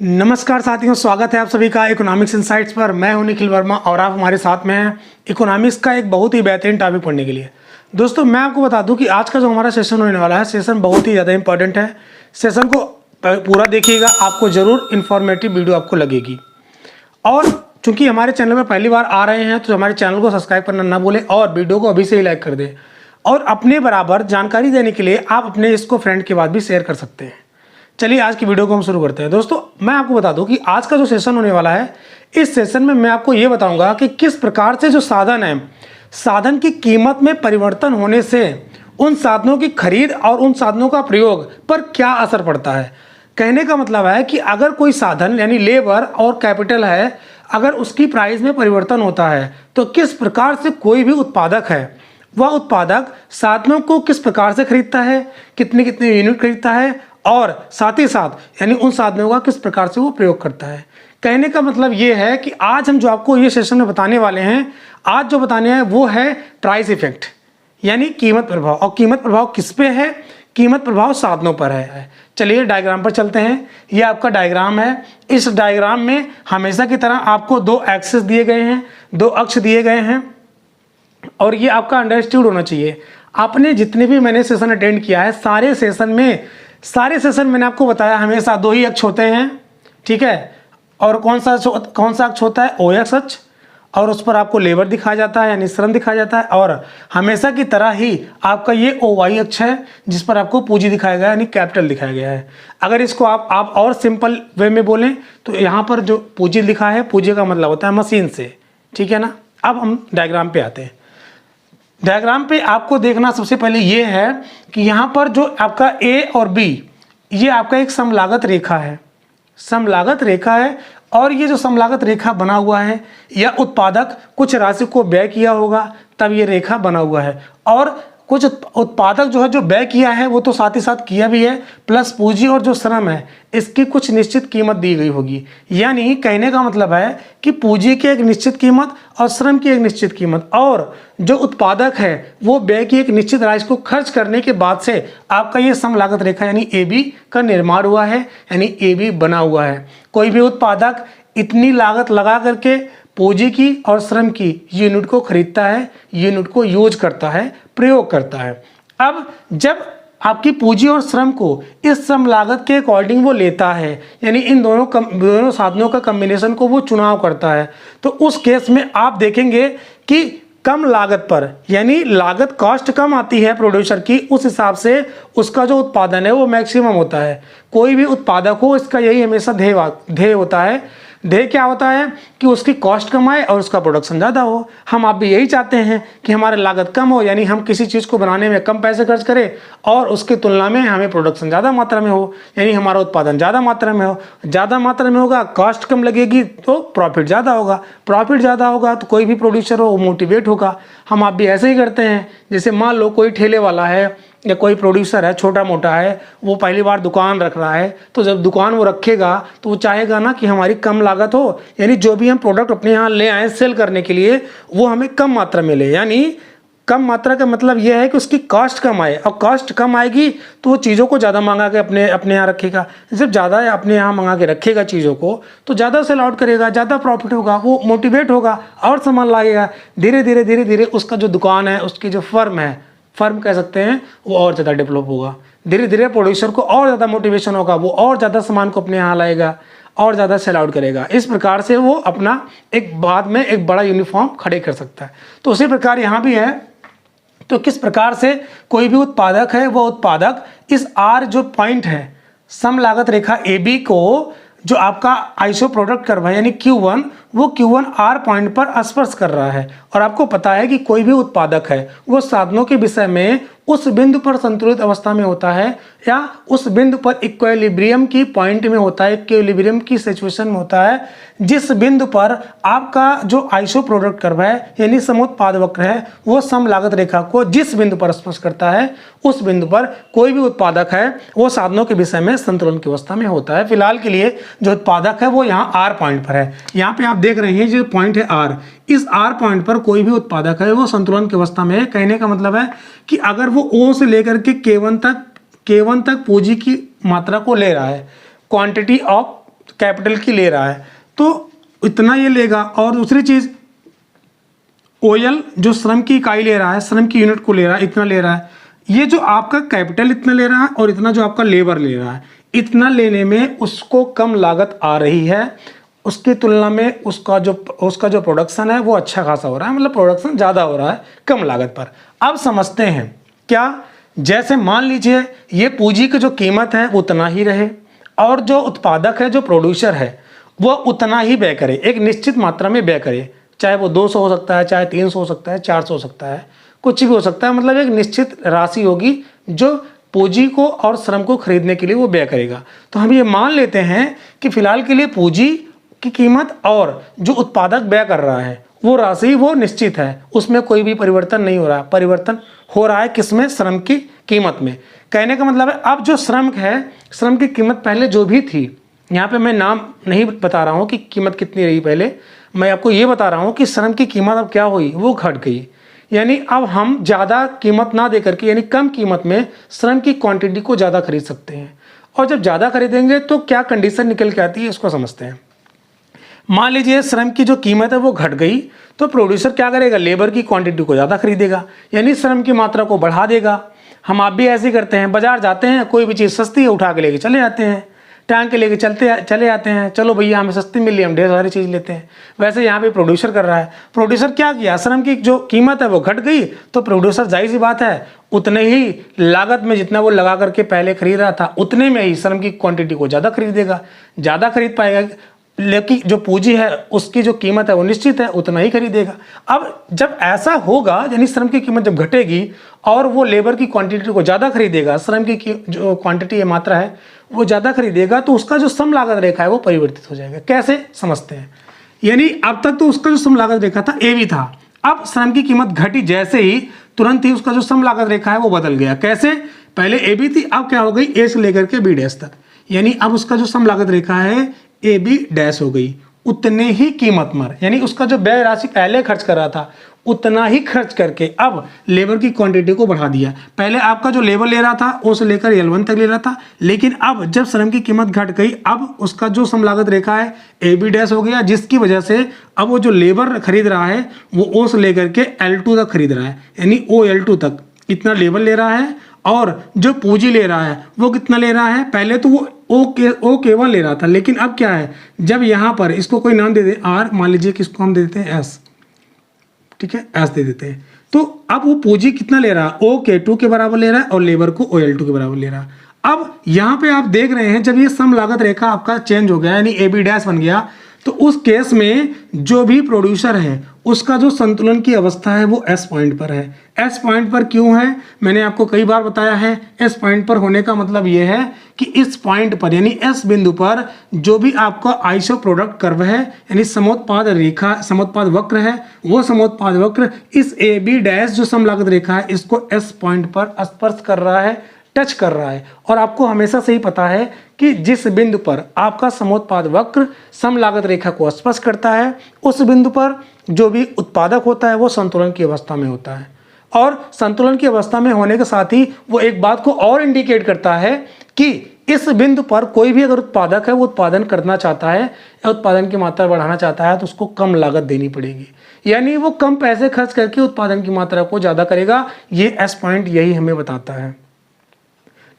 नमस्कार साथियों, स्वागत है आप सभी का इकोनॉमिक्स इनसाइट्स पर। मैं हूं निखिल वर्मा और आप हमारे साथ में हैं इकोनॉमिक्स का एक बहुत ही बेहतरीन टॉपिक पढ़ने के लिए। दोस्तों, मैं आपको बता दूं कि आज का जो हमारा सेशन होने वाला है, सेशन बहुत ही ज़्यादा इंपॉर्टेंट है। सेशन को पूरा देखिएगा, आपको ज़रूर इन्फॉर्मेटिव वीडियो आपको लगेगी। और चूँकि हमारे चैनल में पहली बार आ रहे हैं तो हमारे चैनल को सब्सक्राइब करना ना भूलें और वीडियो को अभी से ही लाइक कर दें। और अपने बराबर जानकारी देने के लिए आप अपने इसको फ्रेंड के बाद भी शेयर कर सकते हैं। चलिए आज की वीडियो को हम शुरू करते हैं। दोस्तों, मैं आपको बता दूं कि आज का जो सेशन होने वाला है, इस सेशन में मैं आपको ये बताऊंगा कि किस प्रकार से जो साधन है, साधन की कीमत में परिवर्तन होने से उन साधनों की खरीद और उन साधनों का प्रयोग पर क्या असर पड़ता है। कहने का मतलब है कि अगर कोई साधन यानी लेबर और कैपिटल है, अगर उसकी प्राइस में परिवर्तन होता है तो किस प्रकार से कोई भी उत्पादक है, वह उत्पादक साधनों को किस प्रकार से खरीदता है, कितने कितने यूनिट खरीदता है और साथ ही साथ यानी उन साधनों का किस प्रकार से वो प्रयोग करता है। कहने का मतलब ये है कि आज हम जो आपको ये सेशन में बताने वाले हैं, आज जो बताने हैं वो है प्राइस इफेक्ट यानी कीमत प्रभाव। और कीमत प्रभाव किस पे है? कीमत प्रभाव साधनों पर है। चलिए डायग्राम पर चलते हैं। ये आपका डायग्राम है। इस डायग्राम में हमेशा की तरह आपको दो एक्सिस दिए गए हैं, दो अक्ष दिए गए हैं और ये आपका अंडरस्टूड होना चाहिए। आपने जितने भी मैंने सेशन अटेंड किया है, सारे सेशन मैंने आपको बताया हमेशा दो ही अक्ष होते हैं, ठीक है। और कौन सा अक्ष होता है? ओ एक्स अक्ष। और उस पर आपको लेबर दिखाया जाता है यानी श्रम दिखाया जाता है। और हमेशा की तरह ही आपका ये ओ वाई अक्ष है जिस पर आपको पूंजी दिखाया गया है यानी कैपिटल दिखाया गया है। अगर इसको आप और सिंपल वे में बोलें तो यहाँ पर जो पूंजी लिखा है, पूंजी का मतलब होता है मशीन से, ठीक है ना। अब हम डायग्राम पे आते हैं। डायग्राम पे आपको देखना सबसे पहले ये है कि यहाँ पर जो आपका ए और बी, ये आपका एक समलागत रेखा है, समलागत रेखा है। और ये जो समलागत रेखा बना हुआ है, यह उत्पादक कुछ राशि को व्यय किया होगा तब ये रेखा बना हुआ है। और कुछ उत्पादक जो है जो व्यय किया है वो तो साथ ही साथ किया भी है, प्लस पूंजी और जो श्रम है इसकी कुछ निश्चित कीमत दी गई होगी। यानी कहने का मतलब है कि पूंजी की एक निश्चित कीमत और श्रम की एक निश्चित कीमत और जो उत्पादक है वो व्यय की एक निश्चित राशि को खर्च करने के बाद से आपका ये समलागत रेखा यानी ए बी का निर्माण हुआ है यानी ए बी बना हुआ है। कोई भी उत्पादक इतनी लागत लगा करके पूंजी की और श्रम की यूनिट को खरीदता है, यूनिट को यूज करता है, प्रयोग करता है। अब जब आपकी पूंजी और श्रम को इस श्रम लागत के अकॉर्डिंग वो लेता है यानी इन दोनों साधनों का कम्बिनेशन को वो चुनाव करता है, तो उस केस में आप देखेंगे कि कम लागत पर यानी लागत कॉस्ट कम आती है प्रोड्यूसर की, उस हिसाब से उसका जो उत्पादन है वो मैक्सिमम होता है। कोई भी उत्पादक हो, इसका यही हमेशा ध्येय होता है। ध्येय क्या होता है कि उसकी कॉस्ट कम आए और उसका प्रोडक्शन ज़्यादा हो। हम आप भी यही चाहते हैं कि हमारी लागत कम हो यानी हम किसी चीज़ को बनाने में कम पैसे खर्च करें और उसकी तुलना में हमें प्रोडक्शन ज़्यादा मात्रा में हो यानी हमारा उत्पादन ज़्यादा मात्रा में हो। ज़्यादा मात्रा में होगा, कॉस्ट कम लगेगी तो प्रॉफिट ज़्यादा होगा, प्रॉफिट ज़्यादा होगा तो कोई भी प्रोड्यूसर हो वो मोटिवेट होगा। हम आप भी ऐसे ही करते हैं। जैसे मान लो कोई ठेले वाला है या कोई प्रोड्यूसर है, छोटा मोटा है, वो पहली बार दुकान रख रहा है, तो जब दुकान वो रखेगा तो वो चाहेगा ना कि हमारी कम लागत हो यानी जो भी हम प्रोडक्ट अपने यहाँ ले आए सेल करने के लिए वो हमें कम मात्रा में ले। यानी कम मात्रा का मतलब ये है कि उसकी कॉस्ट कम आए और कॉस्ट कम आएगी तो वो चीज़ों को ज़्यादा मंगा के अपने यहाँ रखेगा। जब ज़्यादा अपने यहाँ मंगा के रखेगा चीज़ों को तो ज़्यादा सेल आउट करेगा, ज़्यादा प्रॉफिट होगा, वो मोटिवेट होगा और सामान लागेगा। धीरे धीरे उसका जो दुकान है, उसकी जो फर्म कह सकते हैं, वो और ज़्यादा डेवलप होगा। धीरे धीरे प्रोड्यूसर को और ज़्यादा मोटिवेशन होगा, वो और ज़्यादा सामान को अपने यहाँ लाएगा और ज़्यादा सेल आउट करेगा। इस प्रकार से वो अपना एक बाद में एक बड़ा यूनिफॉर्म खड़े कर सकता है। तो उसी प्रकार यहाँ भी है। तो किस प्रकार से कोई भी उत्पादक है, वो उत्पादक इस आर जो पॉइंट है सम लागत रेखा ए बी को जो आपका आइसो प्रोडक्ट कर रहा है यानी Q1, वो Q1 आर पॉइंट पर स्पर्श कर रहा है। और आपको पता है कि कोई भी उत्पादक है वो साधनों के विषय में उस बिंदु पर संतुलित अवस्था में होता है या उस बिंदु पर इक्विलिब्रियम की पॉइंट में होता है, इक्विलिब्रियम की सिचुएशन में होता है, जिस बिंदु पर आपका जो आइसो प्रोडक्ट कर्व है यानी समोत्पाद वक्र है वो सम लागत रेखा को जिस बिंदु पर स्पर्श करता है उस बिंदु पर कोई भी उत्पादक है वो साधनों के विषय में संतुलन की अवस्था में होता है। फिलहाल के लिए जो उत्पादक है वो यहाँ आर पॉइंट पर है। यहाँ पे आप देख रहे हैं जो पॉइंट है आर, इस आर पॉइंट पर कोई भी उत्पादक है वो संतुलन की अवस्था में है। कहने का मतलब है कि अगर वो ओ से लेकर के K1 तक पूंजी की मात्रा को ले रहा है, क्वांटिटी ऑफ कैपिटल की ले रहा है तो इतना ये लेगा। और दूसरी चीज़ ओएल जो श्रम की इकाई ले रहा है, श्रम की यूनिट को ले रहा है, इतना ले रहा है। ये जो आपका कैपिटल इतना ले रहा है और इतना जो आपका लेबर ले रहा है, इतना लेने में उसको कम लागत आ रही है, उसकी तुलना में उसका जो प्रोडक्शन है वो अच्छा खासा हो रहा है, मतलब प्रोडक्शन ज़्यादा हो रहा है कम लागत पर। अब समझते हैं क्या, जैसे मान लीजिए ये पूंजी की जो कीमत है वो उतना ही रहे और जो उत्पादक है, जो प्रोड्यूसर है, वो उतना ही व्यय करे, एक निश्चित मात्रा में व्यय करे, चाहे वो 200 हो सकता है, चाहे 300 हो सकता है, 400 हो सकता है, कुछ भी हो सकता है, मतलब एक निश्चित राशि होगी जो पूंजी को और श्रम को खरीदने के लिए वो व्यय करेगा। तो हम ये मान लेते हैं कि फिलहाल के लिए पूंजी की कीमत और जो उत्पादक व्यय कर रहा है वो राशि वो निश्चित है, उसमें कोई भी परिवर्तन नहीं हो रहा है। परिवर्तन हो रहा है किसमें? श्रम की कीमत में। कहने का मतलब है अब जो श्रम है, श्रम की कीमत पहले जो भी थी, यहाँ पे मैं नाम नहीं बता रहा हूँ कि कीमत कितनी रही पहले, मैं आपको ये बता रहा हूँ कि श्रम की कीमत अब क्या हुई, वो घट गई। यानी अब हम ज़्यादा कीमत ना दे करके, यानी कम कीमत में श्रम की क्वांटिटी को ज़्यादा खरीद सकते हैं। और जब ज़्यादा खरीदेंगे तो क्या कंडीशन निकल के आती है, इसको समझते हैं। मान लीजिए श्रम की जो कीमत है वो घट गई, तो प्रोड्यूसर क्या करेगा? लेबर की क्वांटिटी को ज़्यादा खरीदेगा, यानी श्रम की मात्रा को बढ़ा देगा। हम आप भी ऐसे ही करते हैं, बाजार जाते हैं, कोई भी चीज़ सस्ती है उठा के लेके चले जाते हैं, टांग के लेके चले जाते हैं, चलो भैया हमें सस्ती मिल रही है, हम ढेर सारी चीज़ लेते हैं। वैसे यहाँ पे प्रोड्यूसर कर रहा है। प्रोड्यूसर क्या किया? श्रम की जो कीमत है वो घट गई, तो प्रोड्यूसर जाहिर सी बात है उतने ही लागत में जितना वो लगा करके पहले खरीद रहा था, उतने में ही श्रम की क्वांटिटी को ज़्यादा खरीदेगा, ज़्यादा खरीद पाएगा। लेकिन जो पूंजी है उसकी जो कीमत है वो निश्चित है, उतना ही खरीदेगा। अब जब ऐसा होगा, यानी श्रम की कीमत जब घटेगी और वो लेबर की क्वांटिटी को ज़्यादा खरीदेगा, श्रम की जो क्वांटिटी है, मात्रा है, वो ज़्यादा खरीदेगा, तो उसका जो सम लागत रेखा है वो परिवर्तित हो जाएगा। कैसे समझते हैं? यानी अब तक तो उसका जो सम लागत रेखा था ए भी था, अब श्रम की कीमत घटी जैसे ही, तुरंत ही उसका जो सम लागत रेखा है वो बदल गया। कैसे? पहले ए बी थी, अब क्या हो गई? ए से लेकर के बी डैश तक, यानी अब उसका जो सम लागत रेखा है ए बी डैश हो गई। उतने ही कीमत पर, यानी उसका जो व्यय राशि पहले खर्च कर रहा था उतना ही खर्च करके अब लेबर की क्वांटिटी को बढ़ा दिया। पहले आपका जो लेबर ले रहा था ओ से लेकर L1 तक ले रहा था, लेकिन अब जब श्रम की कीमत घट गई, अब उसका जो सम लागत रेखा है ए बी डैश हो गया, जिसकी वजह से अब वो जो लेबर खरीद रहा है वो ओ से लेकर के L2 तक खरीद रहा है, यानी ओ L2 तक इतना लेबर ले रहा है। और जो पूंजी ले रहा है वो कितना ले रहा है? पहले तो वो ओ केवल ले रहा था, लेकिन अब क्या है, जब यहाँ पर इसको कोई नाम दे दे, आर मान लीजिए कि इसको हम दे देते हैं एस, ठीक है, एस दे देते हैं, तो अब वो पूंजी कितना ले रहा है? ओ K2 के बराबर ले रहा है और लेबर को ओ L2 के बराबर ले रहा है। अब यहाँ पे आप देख रहे हैं जब ये सम लागत रेखा आपका चेंज हो गया, यानी ए बी डैश बन गया, तो उस केस में जो भी प्रोड्यूसर है उसका जो संतुलन की अवस्था है वो एस पॉइंट पर है। एस पॉइंट पर क्यों है? मैंने आपको कई बार बताया है। एस पॉइंट पर होने का मतलब ये है कि इस पॉइंट पर, यानी एस बिंदु पर जो भी आपका आइसो प्रोडक्ट कर्व है, यानी समोत्पाद रेखा, समोत्पाद वक्र है, वो समोत्पाद वक्र इस ए बी डैश जो सम लागत रेखा है इसको एस पॉइंट पर स्पर्श कर रहा है, टच कर रहा है। और आपको हमेशा से ही पता है कि जिस बिंदु पर आपका समोत्पाद वक्र सम लागत रेखा को स्पर्श करता है, उस बिंदु पर जो भी उत्पादक होता है वो संतुलन की अवस्था में होता है। और संतुलन की अवस्था में होने के साथ ही वो एक बात को और इंडिकेट करता है कि इस बिंदु पर कोई भी अगर उत्पादक है वो उत्पादन करना चाहता है या उत्पादन की मात्रा बढ़ाना चाहता है तो उसको कम लागत देनी पड़ेगी, यानी वो कम पैसे खर्च करके उत्पादन की मात्रा को ज़्यादा करेगा। ये एस पॉइंट यही हमें बताता है,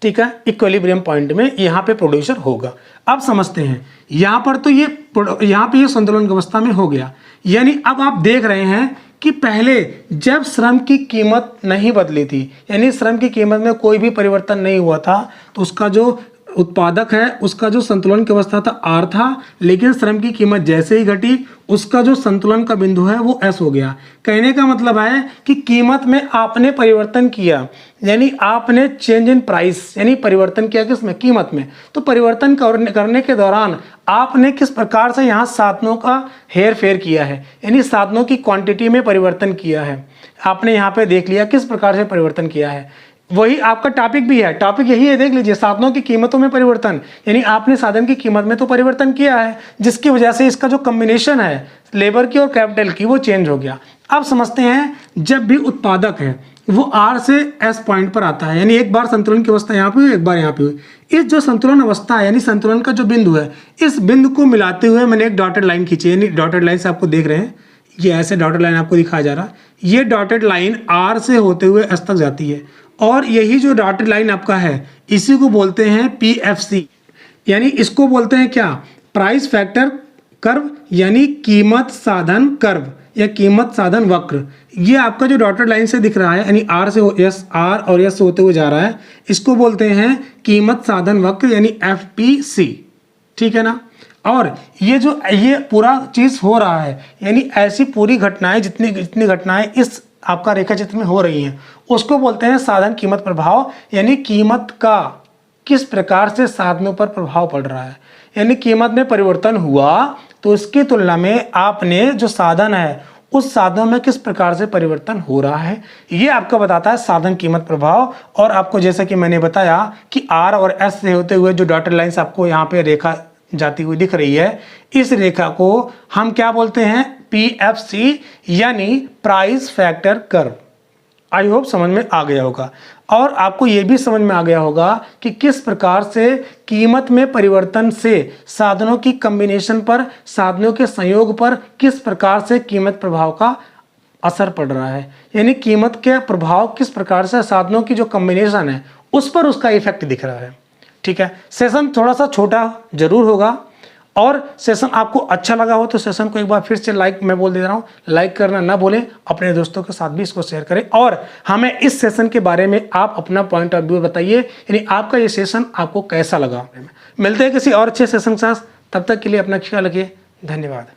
ठीक है। इक्विलिब्रियम पॉइंट में यहाँ पे प्रोड्यूसर होगा। अब समझते हैं, यहाँ पर तो यहाँ पे ये संतुलन की अवस्था में हो गया, यानी अब आप देख रहे हैं कि पहले जब श्रम की कीमत नहीं बदली थी, यानी श्रम की कीमत में कोई भी परिवर्तन नहीं हुआ था, तो उसका जो उत्पादक है उसका जो संतुलन की अवस्था था आर था, लेकिन श्रम की कीमत जैसे ही घटी उसका जो संतुलन का बिंदु है वो एस हो गया। कहने का मतलब है कि कीमत में आपने परिवर्तन किया, यानी आपने चेंज इन प्राइस, यानी परिवर्तन किया किसमें? कीमत में। तो परिवर्तन करने के दौरान आपने किस प्रकार से यहाँ साधनों का हेर फेर किया है, यानी साधनों की क्वांटिटी में परिवर्तन किया है। आपने यहाँ पे देख लिया किस प्रकार से परिवर्तन किया है, वही आपका टॉपिक भी है। टॉपिक यही है, देख लीजिए, साधनों की कीमतों में परिवर्तन, यानी आपने साधन की कीमत में तो परिवर्तन किया है, जिसकी वजह से इसका जो कॉम्बिनेशन है लेबर की और कैपिटल की वो चेंज हो गया। अब समझते हैं, जब भी उत्पादक है, वो आर से एस पॉइंट पर आता है, यानी एक बार संतुलन की अवस्था यहाँ पे हुई, एक बार यहाँ पे हुई। इस जो संतुलन अवस्था है यानी संतुलन का जो बिंदु है, इस बिंदु को मिलाते हुए मैंने एक डॉटेड लाइन खींची, यानी डॉटेड लाइन से आपको देख रहे हैं, ये ऐसे डॉटेड लाइन आपको दिखाया जा रहा है। ये डॉटेड लाइन आर से होते हुए एस तक जाती है, और यही जो डॉटेड लाइन आपका है इसी को बोलते हैं PFC, यानी इसको बोलते हैं क्या, प्राइस फैक्टर कर्व, यानी कीमत साधन कर्व या कीमत साधन वक्र। ये आपका जो डॉटेड लाइन से दिख रहा है, यानी आर से एस, आर और एस होते हुए जा रहा है, इसको बोलते हैं कीमत साधन वक्र यानी FPC, ठीक है ना। और ये पूरा चीज हो रहा है, यानी ऐसी पूरी घटनाएं जितनी घटनाएं इस आपका रेखा चित्र में हो रही हैं, उसको बोलते हैं साधन कीमत प्रभाव, यानी कीमत का किस प्रकार से साधनों पर प्रभाव पड़ रहा है। यानी कीमत में परिवर्तन हुआ तो इसकी तुलना में आपने जो साधन है उस साधनों में किस प्रकार से परिवर्तन हो रहा है, ये आपको बताता है साधन कीमत प्रभाव। और आपको जैसा कि मैंने बताया कि आर और एस से होते हुए जो डॉटेड लाइंस आपको यहाँ पे रेखा जाती हुई दिख रही है, इस रेखा को हम क्या बोलते हैं, PFC यानी price factor curve. I hope समझ में आ गया होगा। और आपको ये भी समझ में आ गया होगा कि किस प्रकार से कीमत में परिवर्तन से साधनों की कॉम्बिनेशन पर, साधनों के संयोग पर किस प्रकार से कीमत प्रभाव का असर पड़ रहा है, यानी कीमत के प्रभाव किस प्रकार से साधनों की जो कॉम्बिनेशन है उस पर उसका इफेक्ट दिख रहा है। ठीक है, सेशन थोड़ा सा छोटा जरूर होगा, और सेशन आपको अच्छा लगा हो तो सेशन को एक बार फिर से लाइक, मैं बोल दे रहा हूँ, लाइक करना ना भूलें, अपने दोस्तों के साथ भी इसको शेयर करें। और हमें इस सेशन के बारे में आप अपना पॉइंट ऑफ व्यू बताइए, यानी आपका ये सेशन आपको कैसा लगा। मिलते हैं किसी और अच्छे सेशन के साथ, तब तक के लिए अपना ख्याल रखिए, धन्यवाद।